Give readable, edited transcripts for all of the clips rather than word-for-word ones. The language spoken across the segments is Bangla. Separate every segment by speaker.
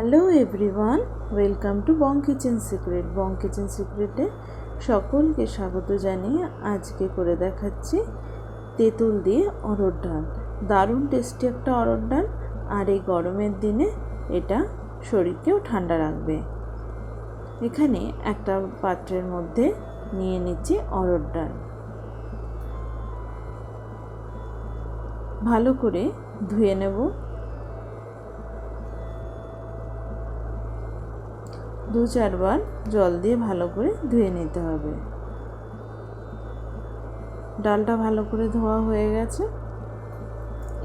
Speaker 1: Hello everyone, welcome to Bong kitchen secret. Bong kitchen সিক্রেটে সকলকে স্বাগত জানিয়ে আজকে করে দেখাচ্ছি তেঁতুল দিয়ে অরহর ডাল। দারুণ টেস্টি একটা অরহর ডাল, আর এই গরমের দিনে এটা শরীরকেও ঠান্ডা রাখবে। এখানে একটা পাত্রের মধ্যে নিয়ে নিচ্ছি অরহর ডাল। ভালো করে ধুয়ে নেব। 2-4 বার জল দিয়ে ভালো করে ধুয়ে নিতে হবে। ডালটা ভালো করে ধোয়া হয়ে গেছে।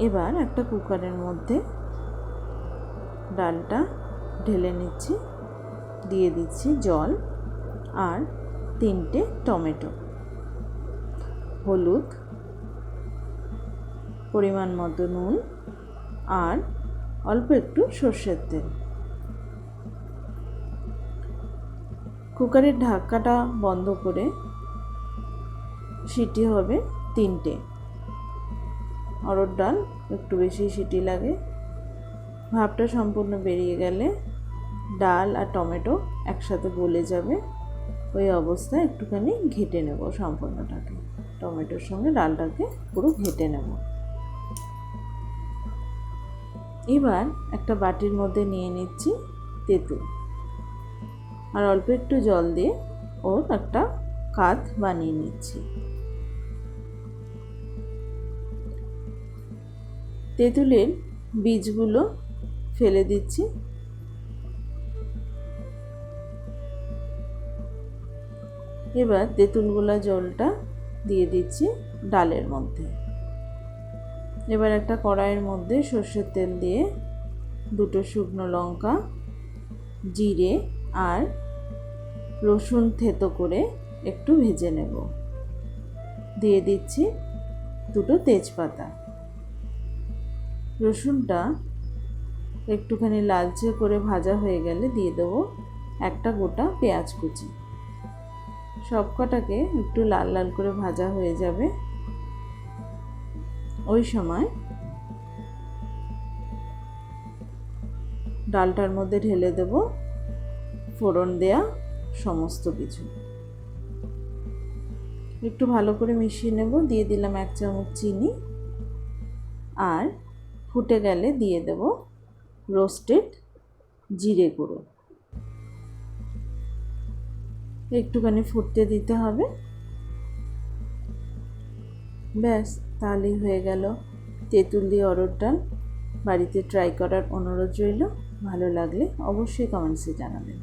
Speaker 1: এবার একটা কুকারের মধ্যে ডালটা ঢেলে নিচ্ছি, দিয়ে দিচ্ছি জল আর 3টে টমেটো, হলুদ, পরিমাণ মতো নুন আর অল্প একটু সর্ষের তেল। কুকারের ঢাকাটা বন্ধ করে সিটি হবে 3টে। অরহর ডাল একটু বেশি সিটি লাগে। ভাপটা সম্পূর্ণ বেরিয়ে গেলে ডাল আর টমেটো একসাথে গলে যাবে। ওই অবস্থায় একটুখানি ঘেটে নেব সম্পূর্ণটাকে, টমেটোর সঙ্গে ডালটাকে পুরো ঘেটে নেব। এবার একটা বাটির মধ্যে নিয়ে নিচ্ছি তেঁতুল, আর অল্প একটু জল দিয়ে ওর একটা কাত বানিয়ে নিচ্ছি। তেঁতুলের বীজগুলো ফেলে দিচ্ছি। এবার তেঁতুলগুলা জলটা দিয়ে দিচ্ছি ডালের মধ্যে। এবার একটা কড়াইয়ের মধ্যে সর্ষের তেল দিয়ে 2টো শুকনো লঙ্কা, জিরে আর রসুন থেতো করে একটু ভেজে নেব। দিয়ে দিচ্ছি 2টো তেজপাতা। রসুনটা একটুখানি লালচে করে ভাজা হয়ে গেলে দিয়ে দেবো একটা গোটা পেঁয়াজ কুচি। সব কটাকে একটু লাল লাল করে ভাজা হয়ে যাবে। ওই সময় ডালটার মধ্যে ঢেলে দেব ফোড়ন দেয়া সমস্ত কিছু। একটু ভালো করে মিশিয়ে নেব। দিয়ে দিলাম 1 চামচ চিনি, আর ফুটে গেলে দিয়ে দেব রোস্টেড জিরে গুঁড়ো। একটুখানি ফুটতে দিতে হবে। ব্যাস, তাহলেই হয়ে গেল তেঁতুল দিয়ে অরহর ডাল। বাড়িতে ট্রাই করার অনুরোধ রইল। ভালো লাগলে অবশ্যই কমেন্টসে জানাবেন।